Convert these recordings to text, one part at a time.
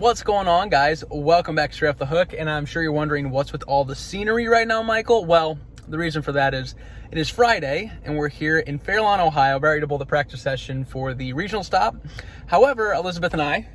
What's going on, guys? Welcome back to Straight Off the Hook, and I'm sure you're wondering what's with all the scenery right now, Michael. Well, the reason for that is it is Friday, and we're here in FairLawn, Ohio, ready to bowl the practice session for the regional stop. However, Elizabeth and I,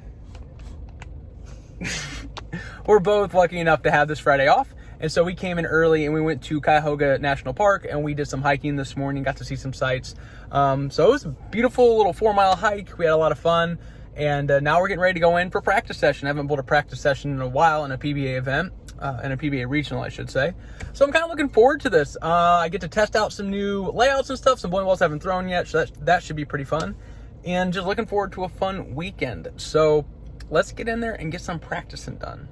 we're both lucky enough to have this Friday off, and so we came in early and we went to Cuyahoga National Park, and we did some hiking this morning, got to see some sights. So it was a beautiful little 4-mile hike. We had a lot of fun. And now we're getting ready to go in for practice session. I haven't bowled a practice session in a while in a PBA event, in a PBA regional, I should say. So I'm kind of looking forward to this. I get to test out some new layouts and stuff. Some bowling balls I haven't thrown yet, so that should be pretty fun. And just looking forward to a fun weekend. So let's get in there and get some practicing done.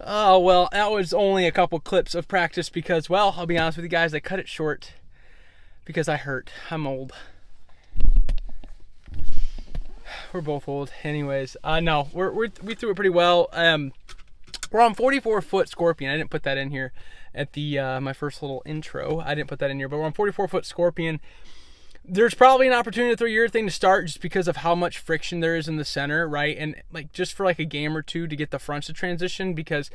Oh, well, that was only a couple clips of practice because, well, I'll be honest with you guys, I cut it short because I hurt. I'm old. We're both old. Anyways, no, we threw it pretty well. We're on 44-foot Scorpion. I didn't put that in here at the my first little intro. I didn't put that in here, but we're on 44-foot Scorpion. There's probably an opportunity to throw your thing to start just because of how much friction there is in the center, right? And like just for like a game or two to get the fronts to transition, because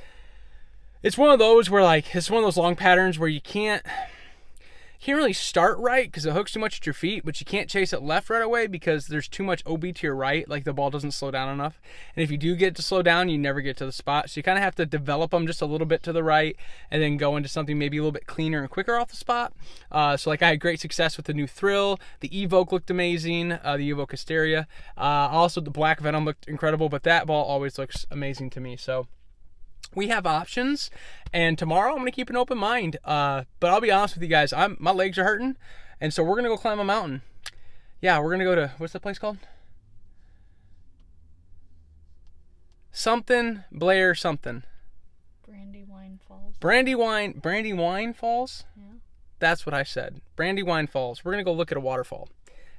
it's one of those where like it's one of those long patterns where you can't really start right because it hooks too much at your feet, but you can't chase it left right away because there's too much OB to your right, like the ball doesn't slow down enough. And if you do get to slow down, you never get to the spot. So you kind of have to develop them just a little bit to the right and then go into something maybe a little bit cleaner and quicker off the spot. So like I had great success with the new Thrill. The Evoke looked amazing, the Evoke Hysteria. Also the Black Venom looked incredible, but that ball always looks amazing to me. So we have options, and tomorrow I'm going to keep an open mind. But I'll be honest with you guys, my legs are hurting, and so we're going to go climb a mountain. Yeah, we're going to go to, what's that place called? Something, Blair something. Brandywine Falls. Brandywine Falls? Yeah. That's what I said. Brandywine Falls. We're going to go look at a waterfall.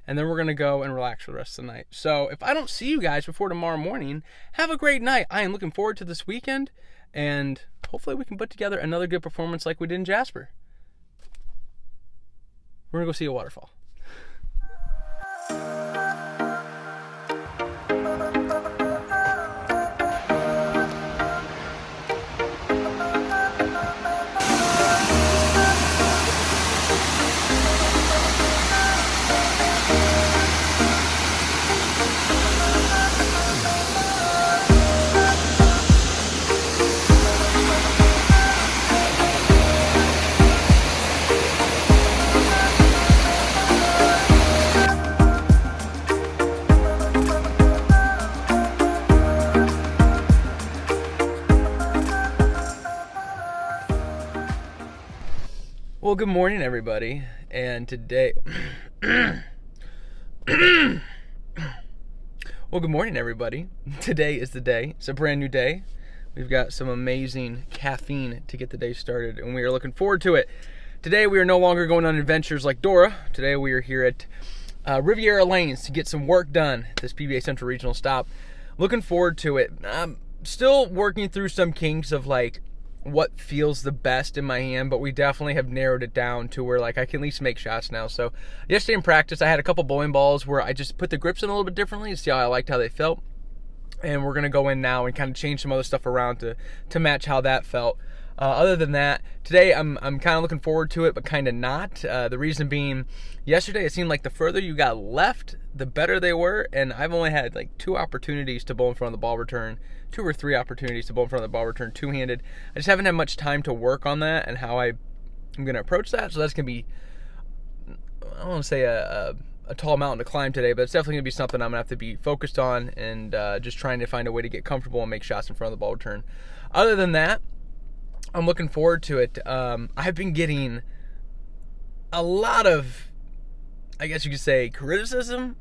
And then we're going to go and relax for the rest of the night. So if I don't see you guys before tomorrow morning, have a great night. I am looking forward to this weekend. And hopefully we can put together another good performance like we did in Jasper. We're going to go see a waterfall. Well, good morning, everybody. And today, well, good morning, everybody. Today is the day. It's a brand new day. We've got some amazing caffeine to get the day started, and we are looking forward to it. Today, we are no longer going on adventures like Dora. Today, we are here at Riviera Lanes to get some work done. This PBA Central Regional stop. Looking forward to it. I'm still working through some kinks of like what feels the best in my hand, but we definitely have narrowed it down to where like I can at least make shots now. So yesterday in practice, I had a couple bowling balls where I just put the grips in a little bit differently to see how I liked how they felt. And we're gonna go in now and kind of change some other stuff around to match how that felt. Other than that, today I'm kind of looking forward to it, but kind of not. The reason being, yesterday it seemed like the further you got left, the better they were, and I've only had like 2 opportunities to bowl in front of the ball return, 2 or 3 opportunities to bowl in front of the ball return, two-handed. I just haven't had much time to work on that and how I'm gonna approach that. So that's gonna be, I don't want to say a tall mountain to climb today, but it's definitely gonna be something I'm gonna have to be focused on and just trying to find a way to get comfortable and make shots in front of the ball return. Other than that, I'm looking forward to it. I've been getting a lot of, I guess you could say, criticism,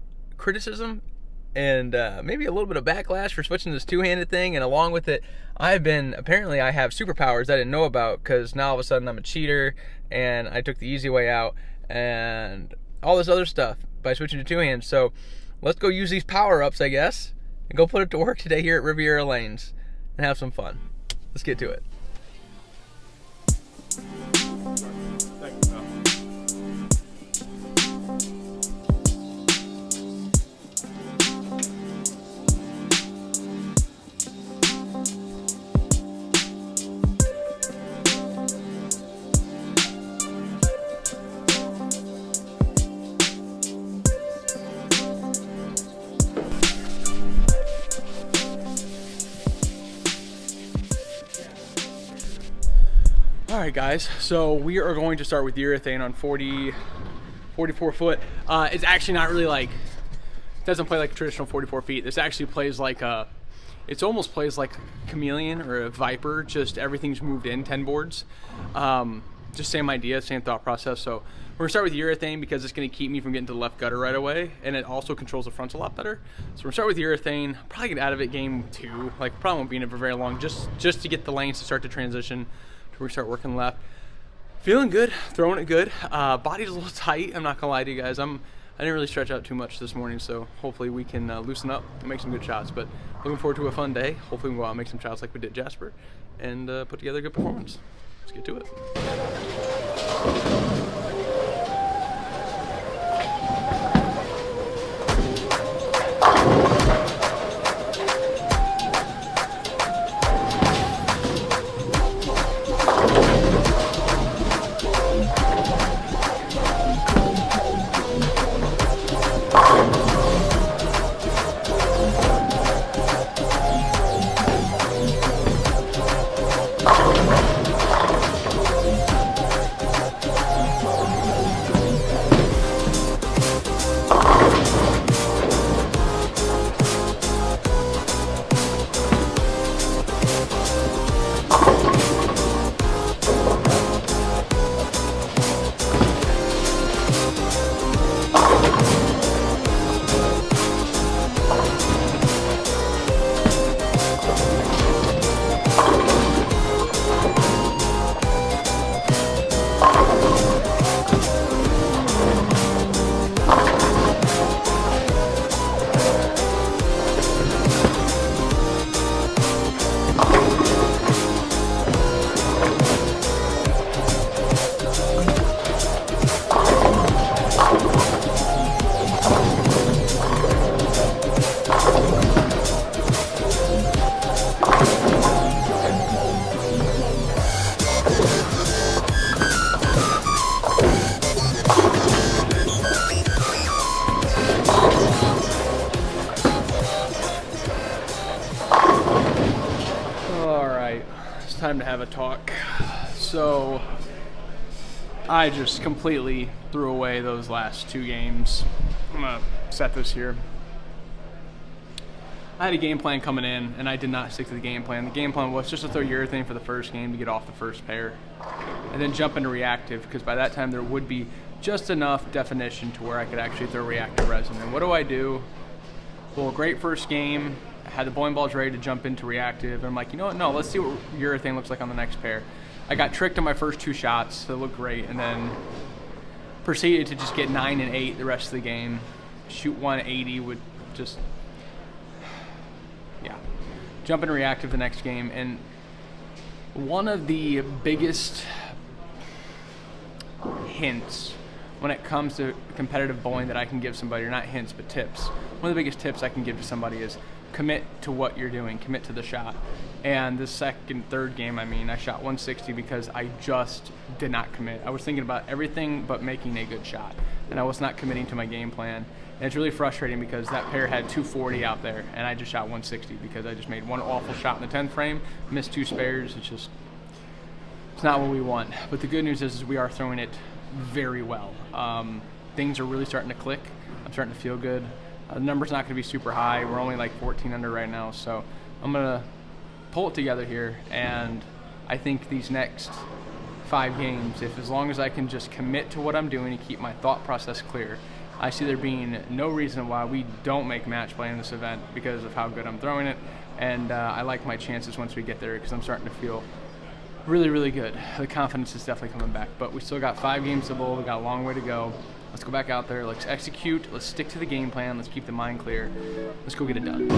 and maybe a little bit of backlash for switching this two-handed thing. And along with it, apparently I have superpowers I didn't know about, because now all of a sudden I'm a cheater and I took the easy way out and all this other stuff by switching to two-hands. So let's go use these power-ups, I guess, and go put it to work today here at Riviera Lanes and have some fun. Let's get to it. Alright guys, so we are going to start with urethane on 44 foot. It's actually not really like, it doesn't play like a traditional 44 feet. This actually plays like it almost plays like a chameleon or a viper, just everything's moved in 10 boards. Just same idea, same thought process. So we're gonna start with urethane because it's gonna keep me from getting to the left gutter right away, and it also controls the fronts a lot better. So we're gonna start with urethane, probably get out of it game 2, like probably won't be in it for very long, just to get the lanes to start to transition. We start working left. Feeling good, throwing it good. Body's a little tight, I'm not gonna lie to you guys. I didn't really stretch out too much this morning, so hopefully we can loosen up and make some good shots. But looking forward to a fun day. Hopefully we can go out and make some shots like we did Jasper and put together a good performance. Let's get to it. Time to have a talk. So I just completely threw away those last 2 games. I'm gonna set this here. I had a game plan coming in and I did not stick to the game plan. The game plan was just to throw urethane for the first game to get off the first pair and then jump into reactive, because by that time there would be just enough definition to where I could actually throw reactive resin. And what do? Well, great first game. I had the bowling balls ready to jump into reactive, and I'm like, you know what, no, let's see what urethane looks like on the next pair. I got tricked on my first 2 shots, so it looked great, and then proceeded to just get 9 and 8 the rest of the game. Shoot 180 would just, yeah, jump and reactive the next game. And one of the biggest hints when it comes to competitive bowling that I can give somebody, or not hints, but tips. One of the biggest tips I can give to somebody is commit to what you're doing, commit to the shot. And the third game, I shot 160 because I just did not commit. I was thinking about everything but making a good shot, and I was not committing to my game plan. And it's really frustrating because that pair had 240 out there, and I just shot 160 because I just made one awful shot in the 10th frame, missed 2 spares. It's not what we want. But the good news is we are throwing it very well. Things are really starting to click. I'm starting to feel good. The number's not going to be super high. We're only like 14 under right now, so I'm going to pull it together here. And I think these next 5 games, as long as I can just commit to what I'm doing and keep my thought process clear, I see there being no reason why we don't make match play in this event because of how good I'm throwing it. And I like my chances once we get there because I'm starting to feel really, really good. The confidence is definitely coming back. But we still got 5 games to bowl. We got a long way to go. Let's go back out there. Let's execute. Let's stick to the game plan. Let's keep the mind clear. Let's go get it done.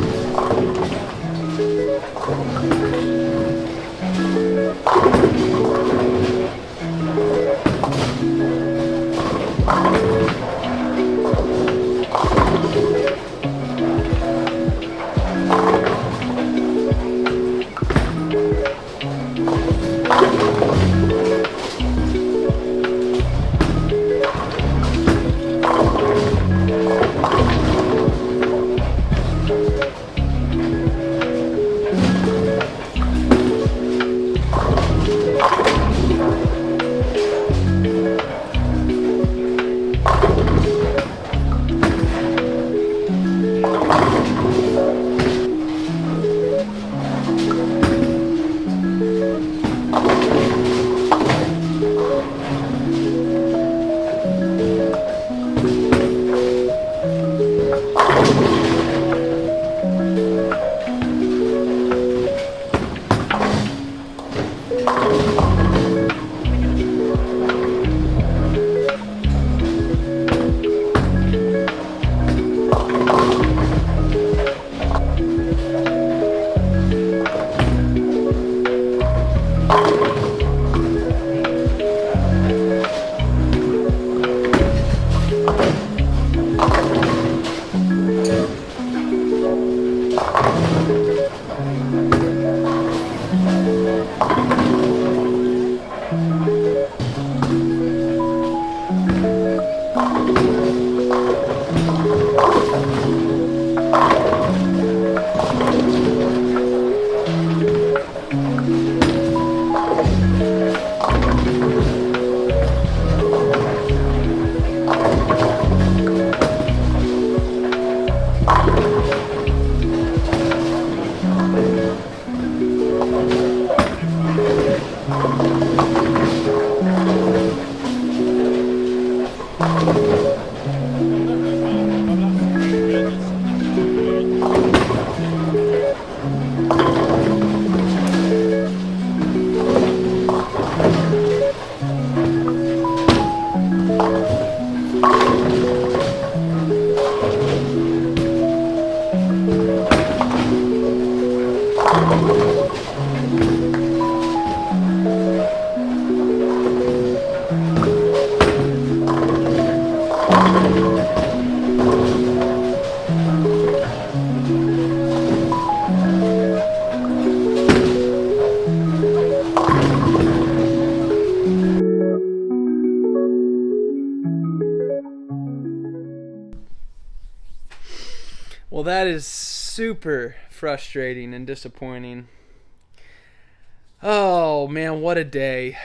Well, that is super frustrating and disappointing. Oh, man, what a day.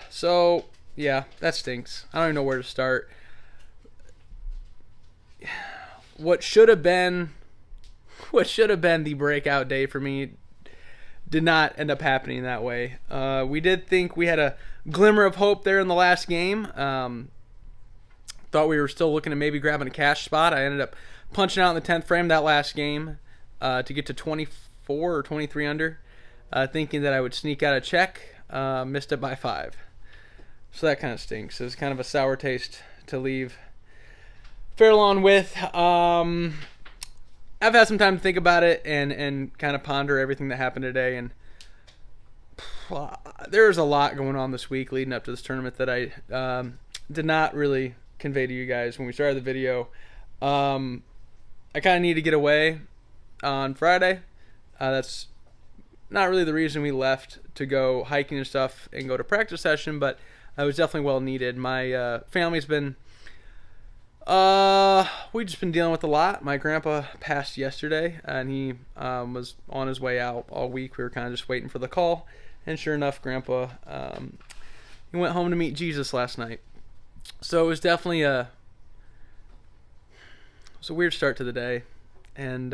So, yeah, that stinks. I don't even know where to start. What should have been the breakout day for me did not end up happening that way. We did think we had a glimmer of hope there in the last game. Thought we were still looking at maybe grabbing a cash spot. I ended up punching out in the 10th frame that last game to get to 24 or 23 under, thinking that I would sneak out a check. Missed it by 5. So that kind of stinks. It was kind of a sour taste to leave FairLawn with. I've had some time to think about it and kind of ponder everything that happened today, and there's a lot going on this week leading up to this tournament that I did not really convey to you guys when we started the video. I kind of need to get away on Friday. That's not really the reason we left to go hiking and stuff and go to practice session, but it was definitely well needed. My family's been we've just been dealing with a lot. My grandpa passed yesterday, and he was on his way out all week. We were kind of just waiting for the call, and sure enough, Grandpa he went home to meet Jesus last night. So it was definitely a weird start to the day, and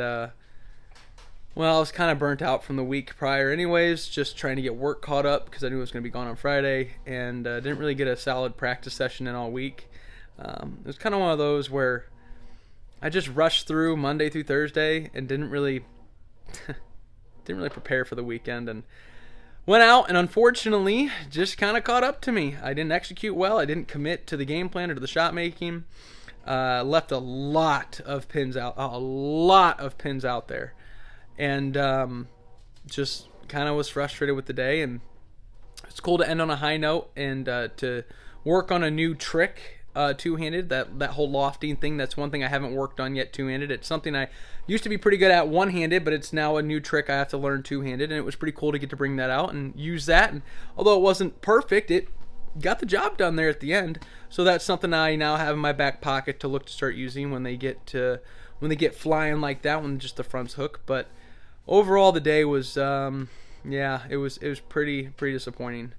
well, I was kind of burnt out from the week prior anyways, just trying to get work caught up because I knew I was going to be gone on Friday, and didn't really get a solid practice session in all week. It was kind of one of those where I just rushed through Monday through Thursday and didn't really prepare for the weekend, and went out and unfortunately just kind of caught up to me. I didn't execute well. I didn't commit to the game plan or to the shot making. Left a lot of pins out there, and just kind of was frustrated with the day. And it's cool to end on a high note and to work on a new trick. Two-handed, that whole lofting thing, that's one thing I haven't worked on yet, two-handed. It's something I used to be pretty good at one-handed, but it's now a new trick I have to learn two-handed, and it was pretty cool to get to bring that out and use that. And although it wasn't perfect, it got the job done there at the end. So that's something I now have in my back pocket to look to start using when they get flying like that, when just the front's hook. But overall, the day was it was pretty disappointing.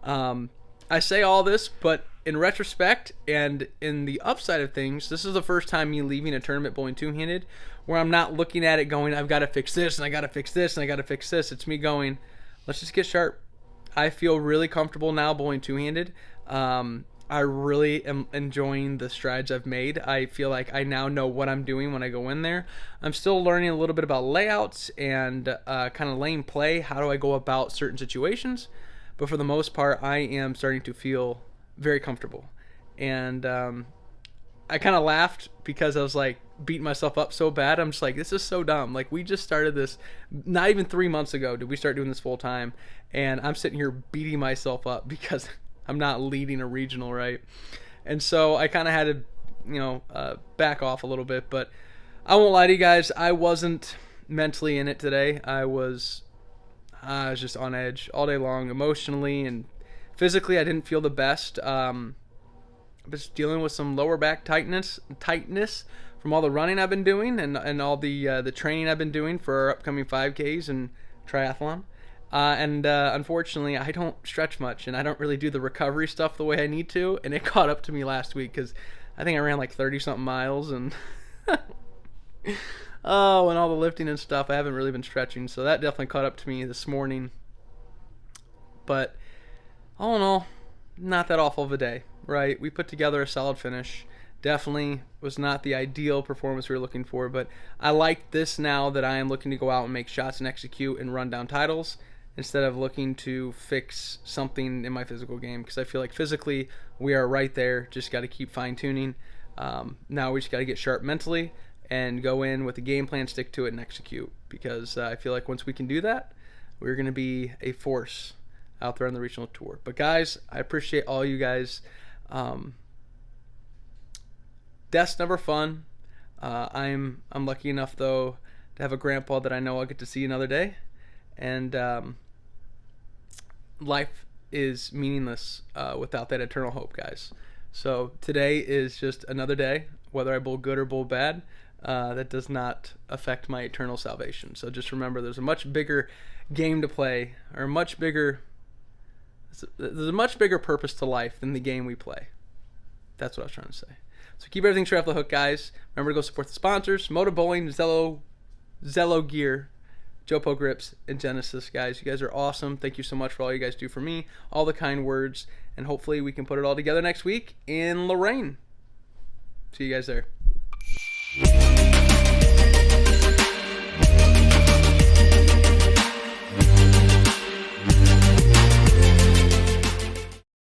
I say all this, but in retrospect and in the upside of things, this is the first time me leaving a tournament bowling two-handed where I'm not looking at it going, I've got to fix this, and I got to fix this, and I got to fix this. It's me going, let's just get sharp. I feel really comfortable now bowling two-handed. I really am enjoying the strides I've made. I feel like I now know what I'm doing when I go in there. I'm still learning a little bit about layouts and kind of lane play. How do I go about certain situations? But for the most part, I am starting to feel very comfortable. And I kind of laughed because I was like beating myself up so bad. I'm just like, this is so dumb. Like, we just started this not even 3 months ago did we start doing this full time, and I'm sitting here beating myself up because I'm not leading a regional, right? And so I kind of had to back off a little bit. But I won't lie to you guys, I wasn't mentally in it today. I was just on edge all day long, emotionally and physically. I didn't feel the best. Just dealing with some lower back tightness from all the running I've been doing and all the training I've been doing for our upcoming 5Ks and triathlon. Unfortunately, I don't stretch much, and I don't really do the recovery stuff the way I need to. And it caught up to me last week because I think I ran like 30-something miles, and oh, and all the lifting and stuff, I haven't really been stretching. So that definitely caught up to me this morning. But all in all, not that awful of a day, right? We put together a solid finish. Definitely was not the ideal performance we were looking for, but I like this now that I am looking to go out and make shots and execute and run down titles instead of looking to fix something in my physical game, because I feel like physically we are right there. Just got to keep fine-tuning. Now we just got to get sharp mentally and go in with a game plan, stick to it, and execute, because I feel like once we can do that, we're going to be a force out there on the regional tour. But guys, I appreciate all you guys. Death's never fun. I'm lucky enough though to have a grandpa that I know I'll get to see another day, and life is meaningless without that eternal hope, guys. So today is just another day, whether I bowl good or bowl bad. That does not affect my eternal salvation. So just remember, there's a much bigger game to play, or there's a much bigger purpose to life than the game we play. That's what I was trying to say. So keep everything straight off the hook, guys. Remember to go support the sponsors: Moto Bowling, Zello Gear, Jopo Grips, and Genesis, guys. You guys are awesome. Thank you so much for all you guys do for me, all the kind words, and hopefully we can put it all together next week in Lorraine. See you guys there.